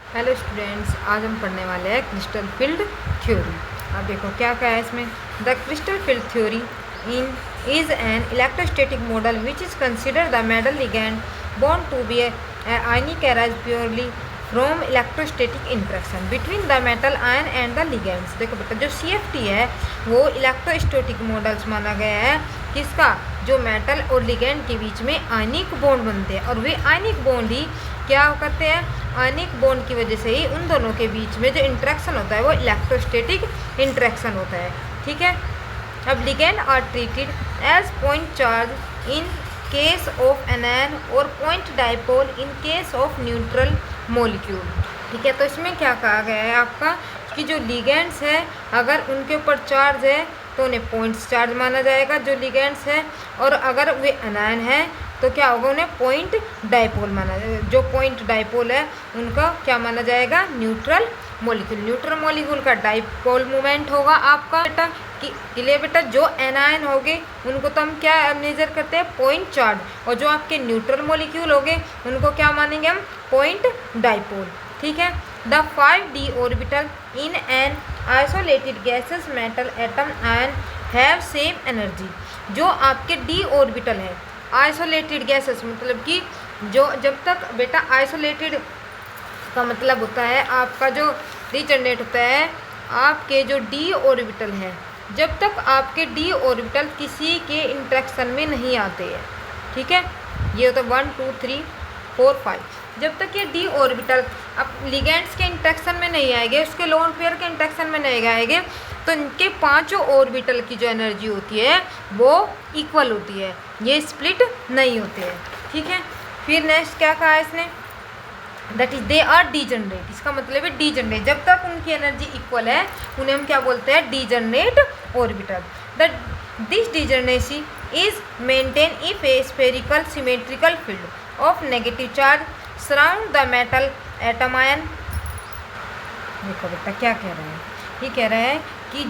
Hello students, आज हम पढ़ने वाले हैं क्रिस्टल फील्ड थ्योरी। अब देखो क्या क्या है इसमें। The crystal field theory in is an electrostatic model which is consider the metal ligand bond to be ionic arise purely from electrostatic interaction between the metal ion and the ligands. देखो बेटा, जो CFT है वो electrostatic models माना गया है किसका, जो मेटल और लिगेंड के बीच में आयनिक बॉन्ड बनते हैं। और वे आयनिक बॉन्ड ही क्या करते हैं, आयनिक बॉन्ड की वजह से ही उन दोनों के बीच में जो इंट्रैक्शन होता है वो इलेक्ट्रोस्टैटिक इंट्रैक्शन होता है। ठीक है। अब ligand are treated as point charge in case of anion और point dipole in case of neutral molecule. ठीक है। तो इसमें क्या कहा गया है आपका कि जो लिगेंड्स है अगर उनके ऊपर चार्ज है तो उन्हें पॉइंट्स चार्ज माना जाएगा जो लिगेंड्स है, और अगर वे अनायन है तो क्या होगा, उन्हें पॉइंट डाइपोल माना जाएगा। जो पॉइंट डाइपोल है उनका क्या माना जाएगा, न्यूट्रल मॉलिक्यूल। न्यूट्रल मॉलिक्यूल का डाइपोल मूवमेंट होगा आपका बेटा क्लियर बेटा। जो एनायन होंगे उनको तो हम क्या मेजर करते हैं, पॉइंट चार्ज, और जो आपके न्यूट्रल मॉलिक्यूल होंगे उनको क्या मानेंगे हम, पॉइंट डाइपोल। ठीक है। The 5d orbital in an isolated gases metal atom ion have same energy. जो आपके d ऑर्बिटल है आइसोलेटेड गैसेस, मतलब कि जो जब तक बेटा आइसोलेटेड का मतलब होता है आपका जो रीजनरेट होता है आपके जो d ऑर्बिटल है, जब तक आपके d ऑर्बिटल किसी के इंट्रैक्शन में नहीं आते हैं। ठीक है। ये होता है 1 2 3 4 5। जब तक ये d ऑर्बिटल अब लिगेंड्स के इंट्रैक्शन में नहीं आएंगे, उसके लोन पेयर के इंट्रैक्शन में नहीं आएंगे, तो इनके पांचों ऑर्बिटल की जो एनर्जी होती है वो इक्वल होती है, ये स्प्लिट नहीं होते हैं। ठीक है। फिर नेक्स्ट क्या कहा है इसने, that is they are degenerate. इसका मतलब है डीजनरेट, जब तक उनकी एनर्जी इक्वल है उन्हें हम क्या बोलते हैं, degenerate orbital. That this degeneracy is maintain if A spherical symmetrical field of negative charge surround the metal atom ion. देखो बेटा क्या कह रहा है, ये कह रहा है कि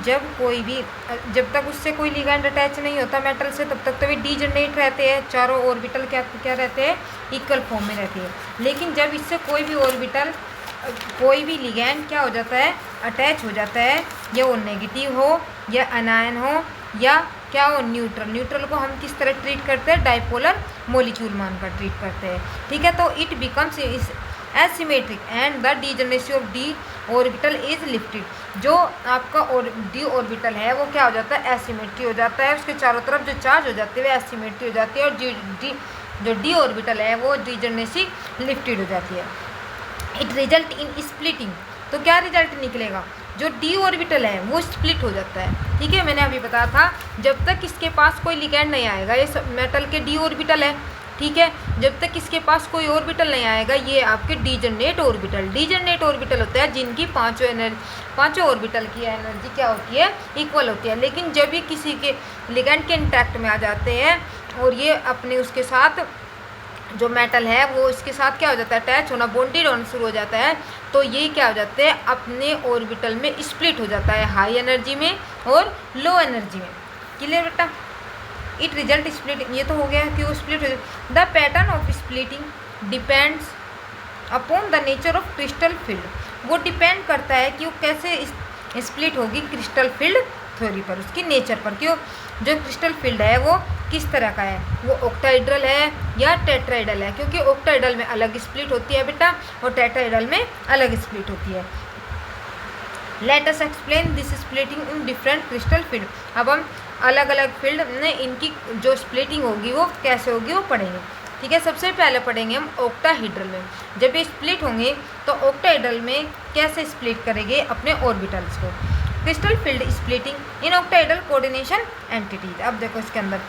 जब तक उससे कोई लिगेंड अटैच नहीं होता मेटल से, तब तक तो वे डीजनरेट रहते हैं, चारों ऑर्बिटल क्या रहते हैं, इक्वल फॉर्म में रहती है। लेकिन जब इससे कोई भी ऑर्बिटल कोई भी लिगेंड क्या हो जाता है, अटैच हो जाता है, या वो नेगेटिव हो या अनायन हो या क्या हो न्यूट्रल। न्यूट्रल को हम किस तरह ट्रीट करते हैं, डाइपोलर मॉलिक्यूल मानकर ट्रीट करते हैं। ठीक है। तो it becomes asymmetric and the degeneracy of d orbital is lifted. जो आपका d ऑर्बिटल है वो क्या हो जाता है, एसिमेट्री हो जाता है, उसके चारों तरफ जो चार्ज हो जाते हैं वो एसिमेट्री हो जाती है, और जो d ऑर्बिटल है वो डीजनरेसी लिफ्टेड हो जाती है। It result in splitting. तो क्या रिजल्ट निकलेगा, जो d ऑर्बिटल है वो स्प्लिट हो जाता है। ठीक है। मैंने अभी बताया था जब तक इसके पास कोई लिगेंड नहीं आएगा, ये मेटल के d ऑर्बिटल है। ठीक है। जब तक इसके पास कोई ऑर्बिटल नहीं आएगा, ये आपके डीजनरेट ऑर्बिटल। डीजनरेट ऑर्बिटल होता है जिनकी पांचों ऑर्बिटल की एनर्जी क्या होती है, इक्वल होती है। लेकिन जब ये किसी के लिगेंड के इंटैक्ट में आ जाते हैं और ये अपने उसके साथ जो मेटल है वो इसके साथ क्या हो जाता है, अटैच होना, बॉन्डेड होना शुरू हो जाता है, तो ये क्या हो जाते हैं, अपने ऑर्बिटल में स्प्लिट हो जाता है, हाई एनर्जी में और लो एनर्जी में। क्लियर बेटा। इट रिजल्ट स्प्लिटिंग, ये तो हो गया कि वो स्प्लिट हो जाए। The pattern of splitting depends upon the nature of crystal field. वो डिपेंड करता है कि वो कैसे स्प्लिट होगी क्रिस्टल फील्ड थ्योरी पर, उसकी नेचर पर। क्यों, जो क्रिस्टल फील्ड है वो किस तरह का है, वो ऑक्टाइड्रल है या टेट्राइडल है, क्योंकि ऑक्टाइडल में अलग स्प्लिट होती है बेटा और टेट्राइडल में अलग स्प्लिट होती है। Let us explain this splitting in different crystal field. अब हम अलग अलग फील्ड में इनकी जो स्प्लिटिंग होगी वो कैसे होगी वो पढ़ेंगे। ठीक है। सबसे पहले पढ़ेंगे हम ऑक्टाहेड्रल में। जब ये स्प्लिट होंगे तो ऑक्टाहेड्रल में कैसे स्प्लिट करेंगे अपने ऑर्बिटल्स को। Crystal field splitting in octahedral coordination entities. अब देखो इसके अंदर,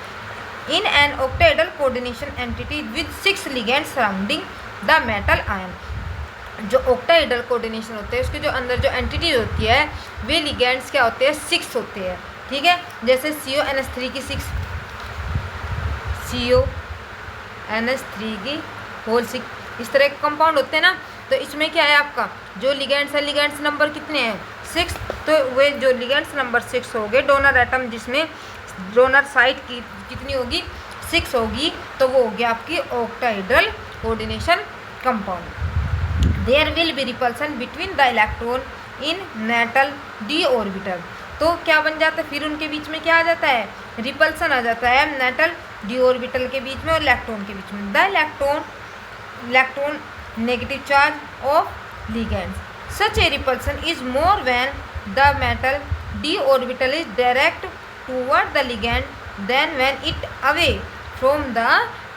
in an octahedral coordination entity with 6 ligands surrounding the metal ion. जो ऑक्टाहेड्रल कोऑर्डिनेशन होते हैं उसके जो अंदर जो एंटिटीज होती है वे लिगेंड्स क्या होते हैं, 6 होते हैं। ठीक है। जैसे CONH3 की 6, CONH3 की होल 6, इस तरह के कंपाउंड होते हैं ना। तो इसमें क्या है आपका जो लिगेंड्स है, लिगेंड्स नंबर कितने हैं, 6। तो वे जो लिगेंड्स नंबर 6 हो गए, डोनर एटम जिसमें डोनर साइट की कितनी होगी, 6 होगी, तो वो हो गया आपकी octahedral coordination compound. There will be repulsion between the electron in metal D orbital. तो क्या बन जाता है, फिर उनके बीच में क्या आ जाता है, रिपल्सन आ जाता है मेटल डी ऑर्बिटल के बीच में और इलेक्ट्रॉन के बीच में। The electron negative charge of ligands such a repulsion is more when the metal D orbital is direct toward the ligand than when it away from the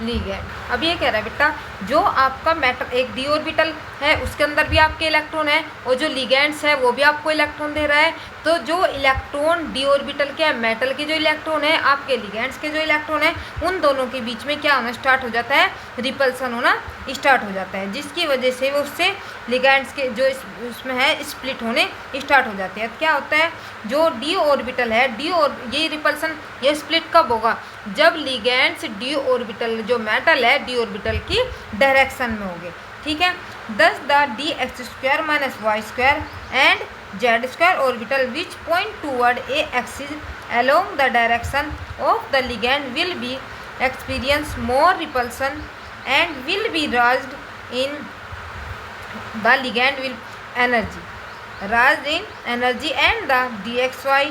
ligand. अब ये कह रहा है बेटा, जो आपका मेटल एक डी ऑर्बिटल है उसके अंदर भी आपके इलेक्ट्रॉन है और जो लिगेंड्स है वो भी आपको इलेक्ट्रॉन दे रहा है। तो जो इलेक्ट्रॉन डी ऑर्बिटल के मेटल के जो इलेक्ट्रॉन है, आपके लिगेंड्स के जो इलेक्ट्रॉन है, उन दोनों के बीच में क्या होना स्टार्ट हो जाता है, रिपल्सन होना स्टार्ट हो जाता है, जिसकी वजह से वो उससे लिगेंड्स के जो उसमें है स्प्लिट होने स्टार्ट हो जाते हैं। क्या होता है, जो डी ऑर्बिटल है ये रिपल्सन ये स्प्लिट कब होगा, जब लिगेंड्स डी ऑर्बिटल जो मेटल है डी ऑर्बिटल की डायरेक्शन में होंगे। ठीक है, thus the D x square minus y square and z square orbital which point toward a axis along the direction of the ligand will be experience more repulsion and will be raised in the ligand will raised in energy and the dxy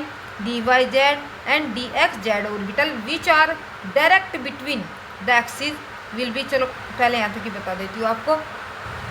dyz and dxz orbital which are direct between the axis will be। चलो पहले यहाँ तक ही बता देती हूँ आपको।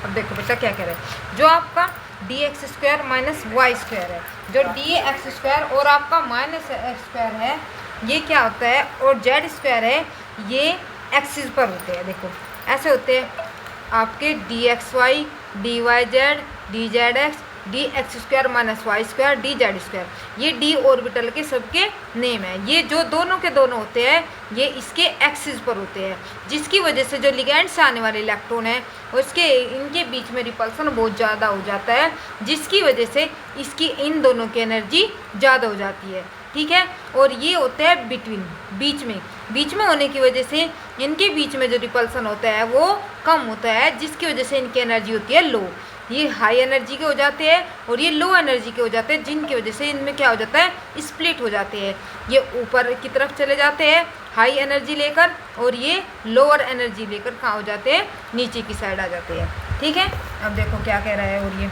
अब देखो बेटा क्या कह रहे हैं, जो आपका D x square minus y square है, जो डी एक्स स्क्वायर और आपका माइनस एक्स स्क्वायर है, ये क्या होता है, और जेड स्क्वायर है, ये एक्सिस पर होते हैं। देखो ऐसे होते हैं आपके D x y D y z D z x D x square minus y square D z square, ये डी ऑर्बिटल के सबके नेम है। ये जो दोनों के दोनों होते हैं ये इसके एक्सिस पर होते हैं, जिसकी वजह से जो लिगेंड से आने वाले इलेक्ट्रॉन है उसके इनके बीच में रिपल्सन बहुत ज़्यादा हो जाता है, जिसकी वजह से इसकी इन दोनों की एनर्जी ज़्यादा हो जाती है। ठीक है, और ये होता है बिटवीन बीच में होने की वजह से इनके बीच में जो रिपल्सन होता है वो कम होता है, जिसकी वजह से इनकी एनर्जी होती है लो। ये हाई एनर्जी के हो जाते हैं और ये लो एनर्जी के हो जाते हैं, जिनकी वजह से इनमें क्या हो जाता है, स्प्लिट हो जाते हैं। ये ऊपर की तरफ चले जाते हैं हाई एनर्जी लेकर और ये लोअर एनर्जी लेकर कहाँ हो जाते हैं, नीचे की साइड आ जाते हैं। ठीक है, अब देखो क्या कह रहा है,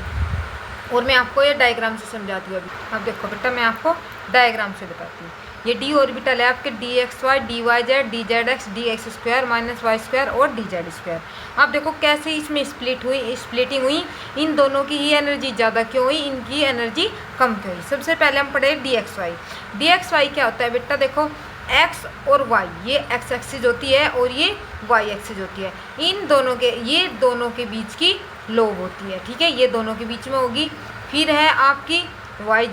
और मैं आपको ये डायग्राम से समझाती हूँ अभी। अब देखो बेटा मैं आपको डायग्राम से बताती हूँ। ये डी ऑर्बिटल है आपके D x y D y z D z x D x square minus y square और डी जेड स्क्वायर। आप देखो कैसे इसमें स्प्लिटिंग हुई, इन दोनों की ही एनर्जी ज़्यादा क्यों हुई, इनकी एनर्जी कम क्यों हुई। सबसे पहले हम पढ़े डी एक्स वाई क्या होता है बेटा, देखो एक्स और वाई, ये एक्स एक्सिस होती है और ये वाई एक्सिस होती है, इन दोनों के ये दोनों के बीच की लोब होती है। ठीक है, ये दोनों के बीच में होगी। फिर है आपकी वाई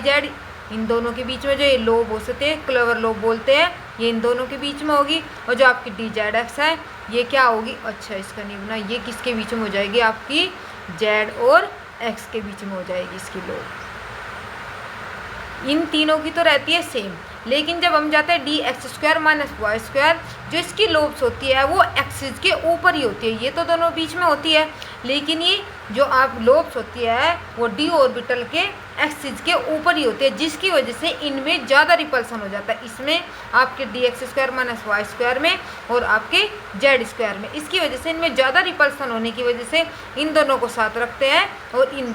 जेड इन दोनों के बीच में जो ये लोब हो सकते हैं, क्लेवर लोब बोलते हैं, ये इन दोनों के बीच में होगी। और जो आपकी डी जेड एक्स है ये क्या होगी, अच्छा इसका नहीं बना, ये किसके बीच में हो जाएगी, आपकी जेड और एक्स के बीच में हो जाएगी इसकी लोब। इन तीनों की तो रहती है सेम, लेकिन जब हम जाते हैं D x square minus y square, जो इसकी लोब्स होती है वो एक्सिस के ऊपर ही होती है। ये तो दोनों बीच में होती है, लेकिन ये जो आप लोब्स होती है वो डी ऑर्बिटल के एक्सिस के ऊपर ही होती है, जिसकी वजह से इनमें ज़्यादा रिपल्सन हो जाता है, इसमें आपके D x square minus y square में और आपके जेड स्क्वायर में। इसकी वजह से इनमें ज़्यादा रिपल्सन होने की वजह से इन दोनों को साथ रखते हैं और इन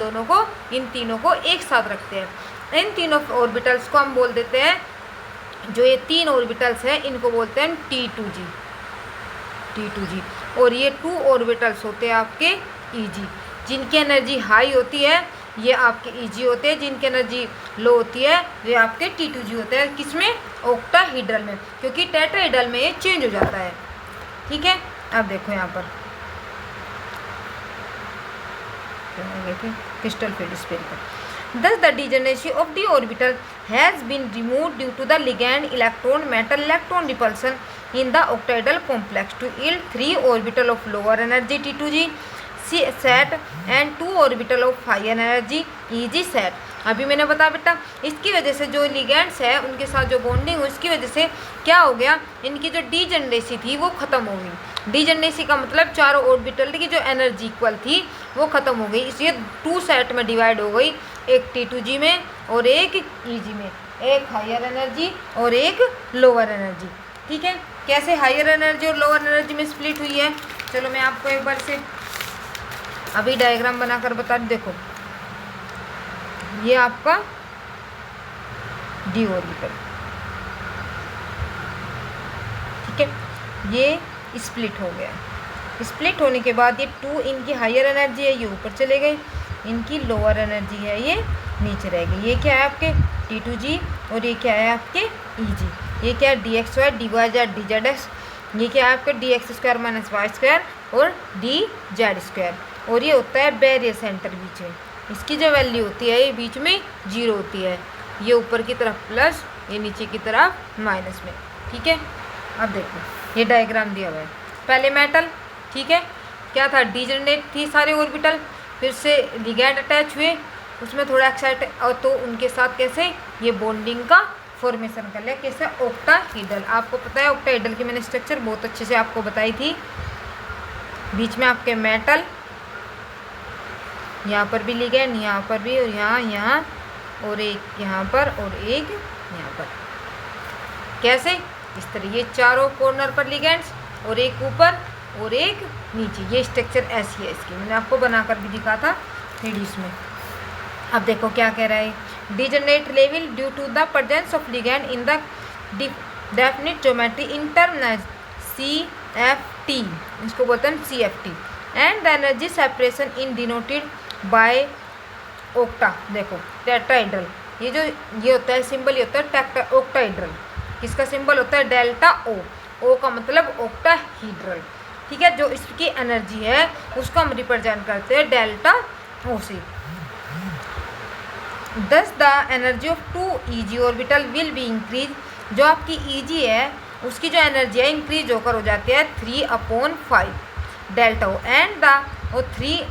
तीनों को एक साथ रखते हैं। इन तीनों ऑर्बिटल्स को हम बोल देते हैं, जो ये तीन ऑर्बिटल्स हैं इनको बोलते हैं T2G। और ये 2 ऑर्बिटल्स होते हैं आपके EG, जिनकी एनर्जी हाई होती है ये आपके EG होते हैं, जिनकी एनर्जी लो होती है ये आपके T2G होते हैं। किसमें, ऑक्टाहेड्रल में, क्योंकि टेट्राहेड्रल में ये चेंज हो जाता है। ठीक है, अब देखो यहाँ पर crystal field spherical. Thus the degeneracy of the orbital has been removed due to the ligand electron metal electron repulsion in the octahedral complex to yield 3 orbital of lower energy T2G set and 2 orbital of higher energy EG set। अभी मैंने बताया बेटा, इसकी वजह से जो ligands है उनके साथ जो बॉन्डिंग हुई उसकी वजह से क्या हो गया, इनकी जो डीजेनरेसी थी वो ख़त्म हो गई। डीजेनरेसी का मतलब चारों ऑर्बिटल की जो एनर्जी इक्वल थी वो ख़त्म हो गई, इसलिए 2 सेट में डिवाइड हो गई, एक T2G में और एक EG में, एक हायर एनर्जी और एक लोअर एनर्जी। ठीक है, कैसे हायर एनर्जी और लोअर एनर्जी में स्प्लिट हुई है, चलो मैं आपको एक बार से अभी डायग्राम बनाकर बता देखो, ये आपका डी ऑर्बिटल, ठीक है, ये स्प्लिट हो गया। स्प्लिट होने के बाद ये 2 इनकी हायर एनर्जी है, ये ऊपर चले गए, इनकी लोअर एनर्जी है ये नीचे रह गई। ये क्या है आपके T2G और ये क्या है आपके EG। ये क्या है dx² dy/z dz, ये क्या है आपका dx² - y² और dz²। और ये होता है बैरियर सेंटर बीच में, इसकी जो वैल्यू होती है ये बीच में 0 होती है, ये ऊपर की तरफ प्लस, ये नीचे की तरफ माइनस में, ठीक है। अब देखो ये डायग्राम दिया हुआ है, पहले मेटल, ठीक है, क्या था डीजनरेट थी सारे ऑर्बिटल, फिर से लिगैंड अटैच हुए, उसमें थोड़ा एक्साइट और तो उनके साथ कैसे ये बॉन्डिंग का फॉर्मेशन कर लिया, कैसे ऑक्टाहेड्रल। आपको पता है ऑक्टाहेड्रल की मैंने स्ट्रक्चर बहुत अच्छे से आपको बताई थी। बीच में आपके मेटल, यहाँ पर भी लिगैंड, यहाँ पर भी, और यहाँ और एक यहाँ पर और एक यहाँ पर, कैसे इस तरह ये चारों कॉर्नर पर लिगैंड्स और एक ऊपर और एक नीचे, ये स्ट्रक्चर ऐसी है इसकी, मैंने आपको बनाकर भी दिखा था 3D में। अब देखो क्या कह रहा है, degenerate level due to the presence of ligand in the definite geometry in term as CFT, इसको बोलते हैं CFT, and the energy separation in denoted by octa. देखो टेट्राहेड्रल, ये होता है सिंबल, ये होता है ऑक्टाहेड्रल, इसका सिंबल होता है डेल्टा O का मतलब ऑक्टाहेड्रल, ठीक है। जो इसकी एनर्जी है उसको हम रिप्रेजेंट करते हैं डेल्टा O से। Thus the energy of 2 EG orbital will be increase, जो आपकी EG है उसकी जो एनर्जी है इंक्रीज होकर हो जाती है 3/5 delta O, and the 3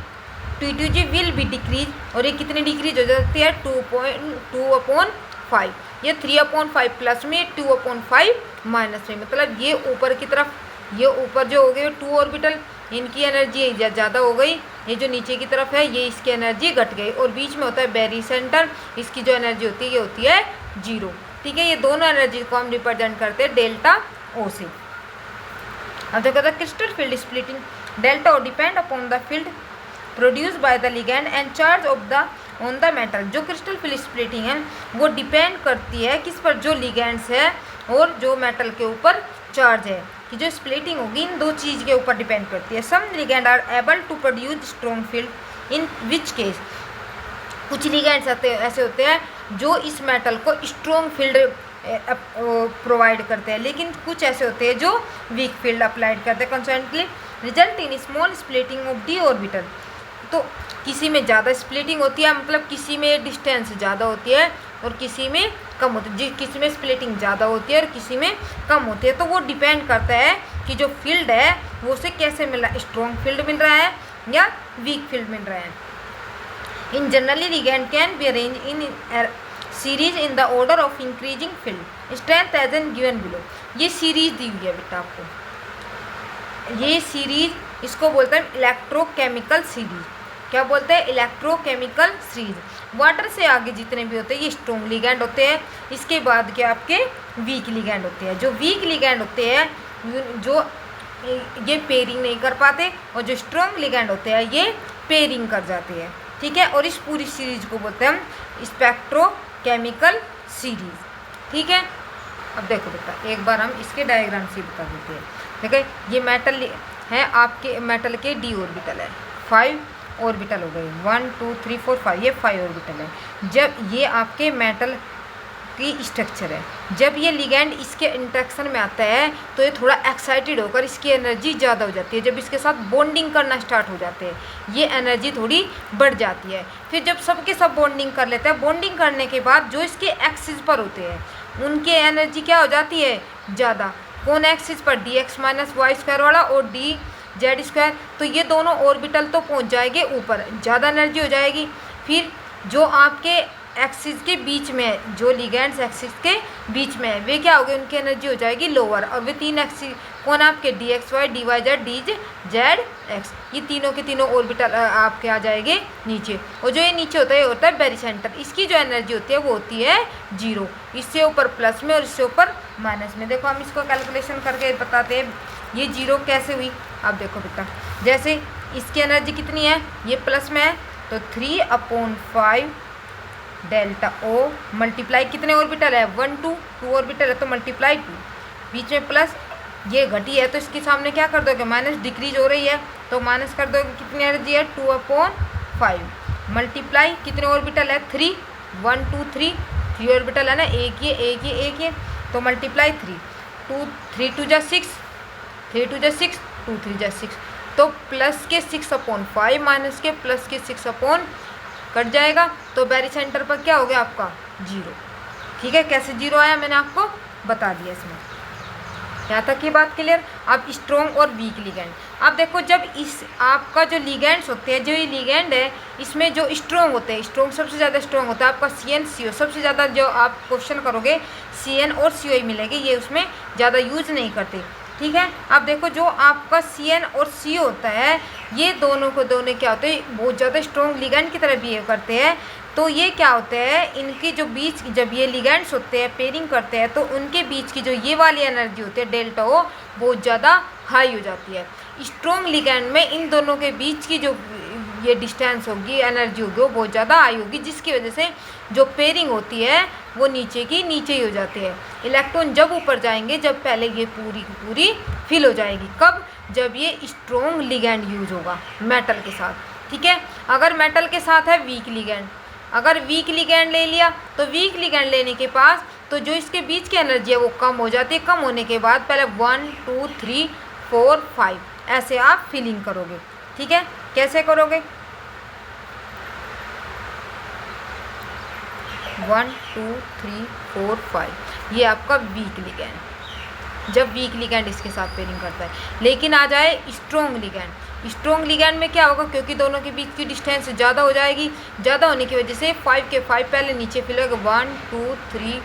T2G will be decrease, और ये कितनी डिक्रीज हो जाती है 2/5, ये 3/5 प्लस में, 2/5 माइनस में, मतलब ये ऊपर की तरफ, ये ऊपर जो हो गए 2 ऑर्बिटल, इनकी एनर्जी ज़्यादा हो गई, ये जो नीचे की तरफ है ये इसकी एनर्जी घट गई, और बीच में होता है बैरियर सेंटर, इसकी जो एनर्जी होती है ये होती है 0, ठीक है। ये दोनों एनर्जी को हम रिप्रेजेंट करते हैं डेल्टा O से। अब देखो the crystal field splitting, delta O depend upon the field produce by the ligand and charge of the on the metal. जो क्रिस्टल फील्ड स्प्लिटिंग है वो डिपेंड करती है किस पर, जो लिगैंड्स है और जो मेटल के ऊपर चार्ज है, कि जो स्प्लिटिंग होगी इन दो चीज़ के ऊपर डिपेंड करती है। Some ligand are able to produce strong field in which case, कुछ लिगैंड्स ऐसे होते हैं जो इस मेटल को स्ट्रॉन्ग फील्ड प्रोवाइड करते हैं, लेकिन कुछ ऐसे होते हैं जो वीक फील्ड अप्लाइड करते हैं। Consequently result in small splitting of d orbital, तो किसी में ज़्यादा स्प्लिटिंग होती है, मतलब किसी में डिस्टेंस ज़्यादा होती है और किसी में कम होती है, किसी में स्प्लिटिंग ज़्यादा होती है और किसी में कम होती है। तो वो डिपेंड करता है कि जो फील्ड है वो उसे कैसे मिल रहा है, स्ट्रॉन्ग फील्ड मिल रहा है या वीक फील्ड मिल रहा है। In generally ligand can be arrange in series in the order of increasing field strength as an given below. ये सीरीज दी हुई है बेटा आपको, ये सीरीज इसको बोलते हैं इलेक्ट्रोकेमिकल सीरीज। क्या बोलते हैं? Electrochemical series. वाटर से आगे जितने भी होते हैं ये स्ट्रॉन्ग लिगैंड होते हैं, इसके बाद के आपके वीक लिगैंड होते हैं। जो वीक लिगैंड होते हैं जो ये पेयरिंग नहीं कर पाते, और जो स्ट्रॉन्ग लिगैंड होते हैं ये पेयरिंग कर जाते हैं, ठीक है। और इस पूरी सीरीज को बोलते हैं हम स्पेक्ट्रोकेमिकल सीरीज, ठीक है। अब देखो बेटा एक बार हम इसके डायग्राम से बता देते हैं। देखिए ये मेटल है, आपके मेटल के डी ऑर्बिटल है, 5 ऑर्बिटल हो गए, 1 2 3 4 5, ये 5 ऑर्बिटल है। जब ये आपके मेटल की स्ट्रक्चर है, जब ये लिगैंड इसके इंटरेक्शन में आता है तो ये थोड़ा एक्साइटेड होकर इसकी एनर्जी ज़्यादा हो जाती है। जब इसके साथ बॉन्डिंग करना स्टार्ट हो जाते हैं ये एनर्जी थोड़ी बढ़ जाती है। फिर जब सबके सब बॉन्डिंग कर लेते हैं, बॉन्डिंग करने के बाद जो इसके एक्सिस पर होते हैं उनकी एनर्जी क्या हो जाती है? ज़्यादा। कौन एक्सिस पर? dx - y² वाला और dz²। तो ये दोनों ऑर्बिटल तो पहुंच जाएंगे ऊपर, ज़्यादा एनर्जी हो जाएगी। फिर जो आपके एक्सिस के बीच में है, जो लिगैंड्स एक्सिस के बीच में है, वे क्या हो गए? उनकी एनर्जी हो जाएगी लोअर। और वे 3 एक्सिस कौन आपके? dxy dyz dzx, ये तीनों के तीनों ऑर्बिटल आपके आ जाएंगे नीचे। और जो ये नीचे होता है ये होता है बैरी सेंटर, इसकी जो एनर्जी होती है वो होती है 0। इससे ऊपर प्लस में और इससे ऊपर माइनस में। देखो हम इसको कैलकुलेशन करके बताते हैं ये 0 कैसे हुई। अब देखो बेटा, जैसे इसकी एनर्जी कितनी है, ये प्लस में है तो 3/5 डेल्टा ओ मल्टीप्लाई कितने ऑर्बिटल है 1 2 2 ऑर्बिटल है तो मल्टीप्लाई 2, बीच में प्लस, ये घटी है तो इसके सामने क्या कर दोगे माइनस, डिक्रीज हो रही है तो माइनस कर दोगे, कितनी एनर्जी है 2/5 मल्टीप्लाई कितने ऑर्बिटल है 3 1 2 3 ऑर्बिटल है ना, एक ये तो मल्टीप्लाई 3 2 3 2 जा 6 3 2 जा 6 2 3 जा 6 तो प्लस के 6/5 माइनस के प्लस के 6 कट जाएगा तो बैरी सेंटर पर क्या हो गया आपका 0। ठीक है, कैसे 0 आया मैंने आपको बता दिया इसमें। यहाँ तक की बात क्लियर। अब स्ट्रॉन्ग और वीक लिगेंड, अब देखो जब इस आपका जो लिगेंड्स होते हैं, जो ये लिगेंड है इसमें जो स्ट्रॉन्ग होते हैं, स्ट्रॉन्ग सबसे ज़्यादा स्ट्रॉन्ग होता है आपका CN CO, सबसे ज़्यादा जो आप क्वेश्चन करोगे CN और CO मिलेंगे, ये उसमें ज़्यादा यूज नहीं करते। ठीक है, अब देखो जो आपका CN और CO होता है, ये दोनों को दोनों क्या होते हैं बहुत ज़्यादा स्ट्रॉन्ग लिगेंड की तरह बिहेव करते हैं। तो ये क्या होता है, इनकी जो बीच जब ये लिगेंड्स होते हैं पेयरिंग करते हैं तो उनके बीच की जो ये वाली एनर्जी होती है डेल्टा ओ बहुत ज़्यादा हाई हो जाती है। स्ट्रॉन्ग लिगेंड में इन दोनों के बीच की जो ये डिस्टेंस होगी, एनर्जी होगी, वो बहुत ज़्यादा हाई होगी, जिसकी वजह से जो पेयरिंग होती है वो नीचे की नीचे ही हो जाती है। इलेक्ट्रॉन जब ऊपर जाएंगे, जब पहले ये पूरी की पूरी फिल हो जाएगी, कब, जब ये स्ट्रॉन्ग लिगेंड यूज होगा मेटल के साथ। ठीक है, अगर मेटल के साथ है वीक लिगेंड, अगर वीक लिगेंड ले लिया तो वीक लिगेंड लेने के पास तो जो इसके बीच की एनर्जी है वो कम हो जाती है। कम होने के बाद पहले 1 2 3 4 5 ऐसे आप फिलिंग करोगे। ठीक है, कैसे करोगे 1 2 3 4 5, ये आपका वीक लिगेंड, जब वीक लिगेंड इसके साथ पेयरिंग करता है। लेकिन आ जाए स्ट्रॉन्ग लिगेंड, स्ट्रॉन्ग लिगेंड में क्या होगा, क्योंकि दोनों के बीच की डिस्टेंस ज़्यादा हो जाएगी, ज़्यादा होने की वजह से 5 के 5 पहले नीचे फिल होगा 1 2 3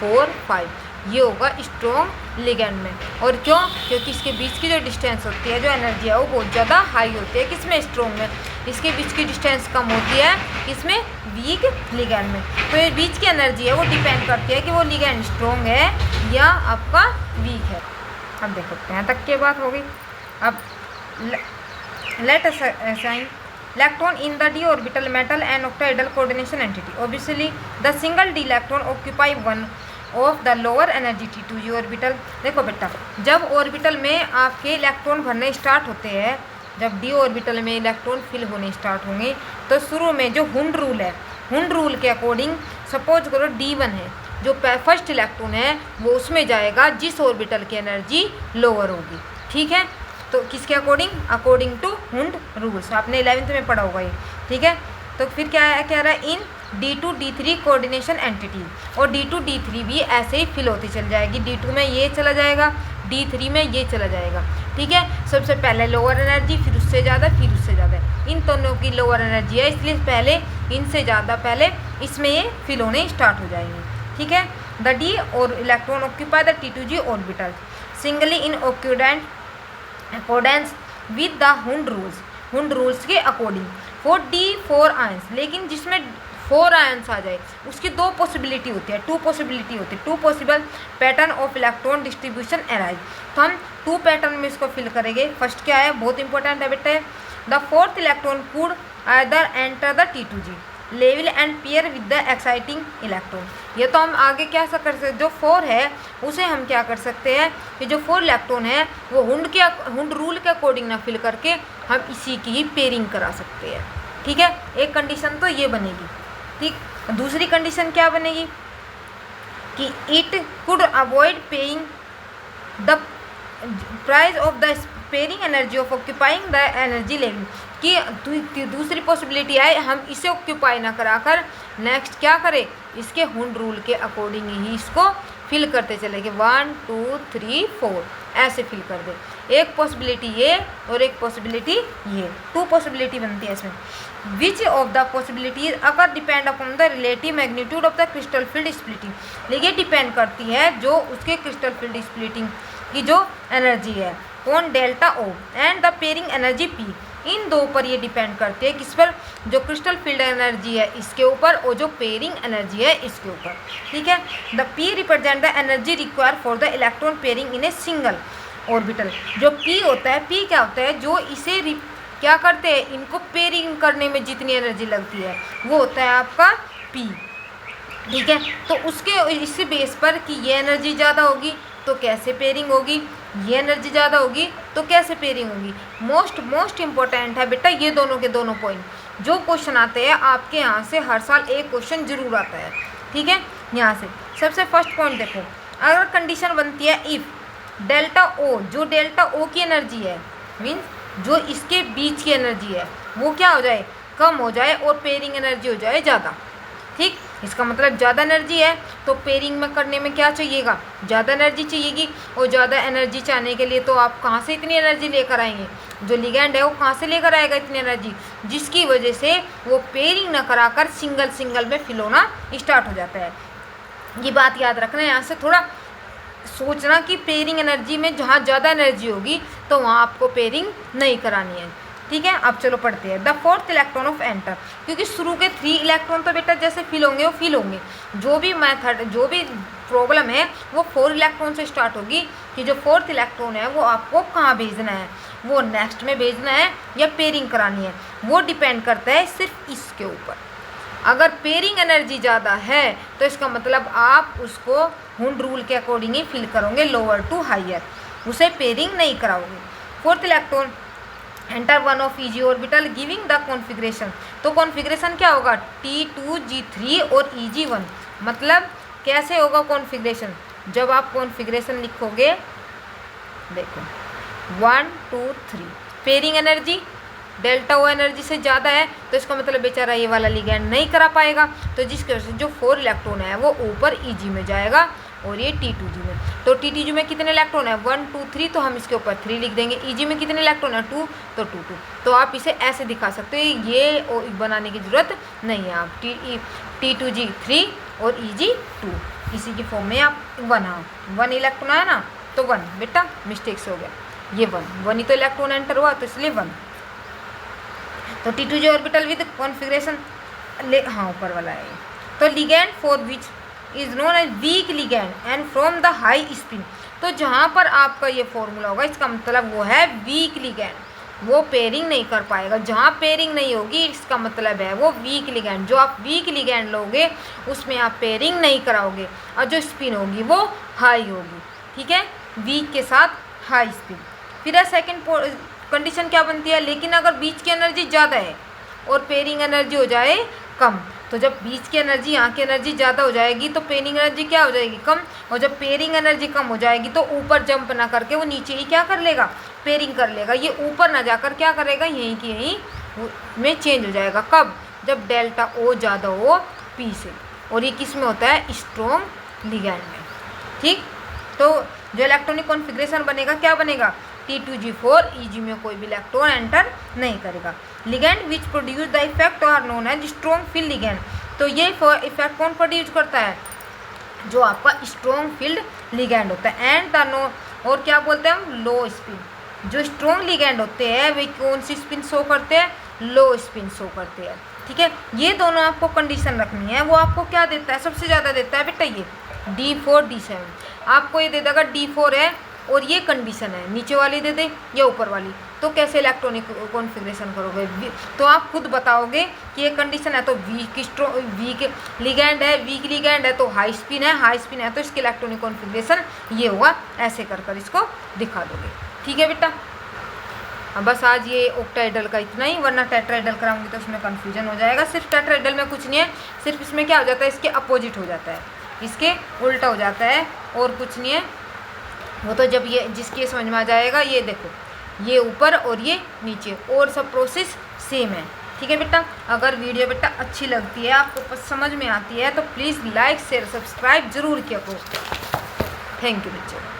4 5, ये होगा स्ट्रॉन्ग लिगेंड में। और क्यों, क्योंकि इसके बीच की जो डिस्टेंस होती है, जो एनर्जी है वो बहुत ज़्यादा हाई होती है। किसमें, स्ट्रॉन्ग में। इसके बीच की डिस्टेंस कम होती है इसमें, वीक लिगेंड में। तो ये बीच की एनर्जी है वो डिपेंड करती है कि वो लिगेंड स्ट्रॉन्ग है या आपका वीक है। अब देखो यहाँ तक की बात हो गई। अब let us assign electron in the d orbital metal and octahedral coordination entity. Obviously the single d electron occupy one of the lower energy T2g orbital. देखो बेटा, जब ऑर्बिटल में आपके इलेक्ट्रॉन भरने स्टार्ट होते हैं, जब डी ऑर्बिटल में इलेक्ट्रॉन फिल होने स्टार्ट होंगे तो शुरू में जो हुंड रूल है, हुंड रूल के अकॉर्डिंग सपोज करो D1 है, जो फर्स्ट इलेक्ट्रॉन है वो उसमें जाएगा जिस ऑर्बिटल की एनर्जी लोअर होगी। ठीक है, तो किसके according, according to Hund rules, आपने 11th में पढ़ा होगा ये। ठीक है, तो फिर क्या है, कह रहा है इन D2 D3 कोऑर्डिनेशन एंटिटी, और D2 D3 भी ऐसे ही फिल होती चल जाएगी। D2 में ये चला जाएगा, D3 में ये चला जाएगा। ठीक है, सबसे पहले लोअर एनर्जी, फिर उससे ज़्यादा, फिर उससे ज़्यादा, इन दोनों की लोअर एनर्जी है इसलिए पहले इनसे ज़्यादा पहले इसमें ये फिल होने स्टार्ट हो जाएंगे। ठीक है, द D और electron occupy the T2g orbital singly in accordance with the Hund rules के अकॉर्डिंग फॉर D4 आयंस। लेकिन जिसमें 4 आयंस आ जाए उसकी दो पॉसिबिलिटी होती है, 2 पॉसिबिलिटी होती है, 2 possible pattern of electron distribution arise. तो हम 2 पैटर्न में इसको फिल करेंगे। फर्स्ट क्या है, बहुत इंपॉर्टेंट है बेटा, the fourth electron could either enter the T2g level and pair with the exciting electron. ये तो हम आगे क्या कर सकते, जो 4 है उसे हम क्या कर सकते हैं कि जो 4 इलेक्ट्रॉन है वो हुंड रूल के अकॉर्डिंग ना फिल करके हम इसी की ही पेयरिंग करा सकते हैं। ठीक है, एक कंडीशन तो ये बनेगी। ठीक, दूसरी कंडीशन क्या बनेगी कि it could avoid paying the price of the pairing energy of occupying the energy level, कि दूसरी पॉसिबिलिटी है हम इसे ऑक्यूपाई ना कराकर नेक्स्ट क्या करें, इसके हुंड रूल के अकॉर्डिंग ही इसको फिल करते चलेंगे, 1 2 3 4 ऐसे फिल कर दे। एक पॉसिबिलिटी ये और एक पॉसिबिलिटी ये, 2 पॉसिबिलिटी बनती है इसमें। विच ऑफ द पॉसिबिलिटीज अगर depend upon the relative magnitude of the crystal field splitting, लेकिन डिपेंड करती है जो उसके क्रिस्टल फील्ड स्प्लिटिंग की जो एनर्जी है on delta o and the pairing energy p. इन दो पर ये डिपेंड करती है, किस पर, जो क्रिस्टल फील्ड एनर्जी है इसके ऊपर और जो पेयरिंग एनर्जी है इसके ऊपर। ठीक है, the P represent the energy require for the electron pairing in a single orbital. जो पी होता है, पी क्या होता है, जो इसे क्या करते हैं, इनको पेयरिंग करने में जितनी एनर्जी लगती है वो होता है आपका P। ठीक है, तो उसके इसी बेस पर कि ये एनर्जी ज़्यादा होगी तो कैसे पेयरिंग होगी, ये एनर्जी ज़्यादा होगी तो कैसे पेयरिंग होगी। मोस्ट इम्पोर्टेंट है बेटा ये दोनों के दोनों पॉइंट। जो क्वेश्चन आते हैं आपके यहाँ से हर साल एक क्वेश्चन जरूर आता है। ठीक है, यहाँ से सबसे फर्स्ट पॉइंट देखो, अगर कंडीशन बनती है इफ़ डेल्टा ओ, जो डेल्टा ओ की एनर्जी है मीन्स जो इसके बीच की एनर्जी है वो क्या हो जाए, कम हो जाए और पेयरिंग एनर्जी हो जाए ज़्यादा। ठीक, इसका मतलब ज़्यादा एनर्जी है तो पेयरिंग में करने में क्या चाहिएगा, ज़्यादा एनर्जी चाहिएगी। और ज़्यादा एनर्जी चाहने के लिए तो आप कहाँ से इतनी एनर्जी लेकर आएंगे, जो लिगैंड है वो कहाँ से लेकर आएगा इतनी एनर्जी, जिसकी वजह से वो पेयरिंग न कराकर सिंगल में फिल होना स्टार्ट हो जाता है। ये बात याद रखना है, यहाँ से थोड़ा सोचना कि पेयरिंग एनर्जी में जहाँ ज़्यादा एनर्जी होगी तो वहाँ आपको पेयरिंग नहीं करानी है। ठीक है, अब चलो पढ़ते हैं। The fourth electron of enter, क्योंकि शुरू के 3 इलेक्ट्रॉन तो बेटा जैसे फिल होंगे वो फिल होंगे। जो भी मेथड, जो भी प्रॉब्लम है वो 4 इलेक्ट्रॉन से स्टार्ट होगी कि जो 4th इलेक्ट्रॉन है वो आपको कहाँ भेजना है, वो नेक्स्ट में भेजना है या पेयरिंग करानी है, वो डिपेंड करता है सिर्फ इसके ऊपर। अगर पेयरिंग एनर्जी ज़्यादा है तो इसका मतलब आप उसको हुंड रूल के अकॉर्डिंग ही फिल करोगे, लोअर टू हायर, उसे पेयरिंग नहीं कराओगे। 4th electron enter one of easy orbital giving the configuration, तो कॉन्फ़िगरेशन क्या होगा, T2G3 और EG1। मतलब कैसे होगा कॉन्फ़िगरेशन, जब आप कॉन्फ़िगरेशन लिखोगे देखो 1 2 3, पेयरिंग एनर्जी डेल्टा ओ एनर्जी से ज़्यादा है तो इसका मतलब बेचारा ये वाला लिगैंड नहीं करा पाएगा, तो जिसकी वजह से जो 4 इलेक्ट्रॉन है वो ऊपर EG में जाएगा और ये T2G में। तो T2G में कितने इलेक्ट्रॉन है, 1 2 3, तो हम इसके ऊपर 3 लिख देंगे। EG में कितने इलेक्ट्रॉन है, 2, तो 2 2। तो आप इसे ऐसे दिखा सकते हो, ये बनाने की ज़रूरत नहीं है। आप T2G 3 और EG 2 इसी की फॉर्म में आप 1 इलेक्ट्रॉन आया ना तो 1, बेटा मिस्टेक से हो गया, ये 1 ही तो इलेक्ट्रॉन एंटर हुआ तो इसलिए 1। तो T2G ऑर्बिटल विद कॉन्फ़िगरेशन ऊपर वाला है। तो ligand for which is known as weak ligand and from the high spin, तो जहाँ पर आपका ये फॉर्मूला होगा इसका मतलब वो है वीक लिगैंड, वो पेयरिंग नहीं कर पाएगा। जहाँ पेयरिंग नहीं होगी इसका मतलब है वो वीक लिगैंड। जो आप वीक लिगैंड लोगे उसमें आप पेयरिंग नहीं कराओगे और जो स्पिन होगी वो हाई होगी। ठीक है, वीक के साथ हाई स्पिन। फिर सेकेंड कंडीशन क्या बनती है, लेकिन अगर बीच की एनर्जी ज़्यादा है और पेयरिंग एनर्जी हो जाए कम, तो जब बीच की एनर्जी यहाँ की एनर्जी ज़्यादा हो जाएगी तो पेयरिंग एनर्जी क्या हो जाएगी, कम। और जब पेयरिंग एनर्जी कम हो जाएगी तो ऊपर जंप ना करके वो नीचे ही क्या कर लेगा, पेयरिंग कर लेगा। ये ऊपर ना जाकर क्या करेगा, यहीं की यहीं में चेंज हो जाएगा। कब, जब डेल्टा ओ ज़्यादा हो पी से, और ये किस में होता है, स्ट्रॉन्ग लिगैंड में। ठीक, तो जो इलेक्ट्रॉनिक कॉन्फ़िगरेशन बनेगा क्या बनेगा, T2G4 EG में कोई भी इलेक्ट्रॉन एंटर नहीं करेगा। Ligand which produce the effect are known as strong field ligand, तो ये इफेक्ट कौन प्रोड्यूस करता है, जो आपका स्ट्रॉन्ग फील्ड लिगैंड होता है। एंड द नो, और क्या बोलते हैं हम, लो स्पिन। जो स्ट्रॉन्ग लिगैंड होते हैं वे कौन सी स्पिन शो करते हैं, लो स्पिन शो करते हैं। ठीक है, ये दोनों आपको कंडीशन रखनी है। वो आपको क्या देता है, सबसे ज़्यादा देता है बेटा ये D4 D7, आपको ये दे देगा D4 है और ये कंडीशन है, नीचे वाली दे दे या ऊपर वाली, तो कैसे इलेक्ट्रॉनिक कॉन्फ़िगरेशन करोगे। तो आप खुद बताओगे कि ये कंडीशन है तो वीक लिगैंड है, वीक लिगैंड है तो हाई स्पिन है, हाई स्पिन है तो इसकी इलेक्ट्रॉनिक कॉन्फ़िगरेशन ये हुआ, ऐसे कर इसको दिखा दोगे। ठीक है बेटा, अब बस आज ये ऑक्टाहेड्रल का इतना ही, वरना टेट्राहेड्रल कराऊंगी तो उसमें कन्फ्यूजन हो जाएगा। सिर्फ टेट्राहेड्रल में कुछ नहीं है, सिर्फ इसमें क्या हो जाता है, इसके अपोजिट हो जाता है, इसके उल्टा हो जाता है और कुछ नहीं है। वो तो जब ये जिसके समझ में आ जाएगा, ये देखो ये ऊपर और ये नीचे, और सब प्रोसेस सेम है। ठीक है बेटा, अगर वीडियो बेटा अच्छी लगती है, आपको समझ में आती है तो प्लीज़ लाइक शेयर सब्सक्राइब जरूर किया करो। थैंक यू बच्चों।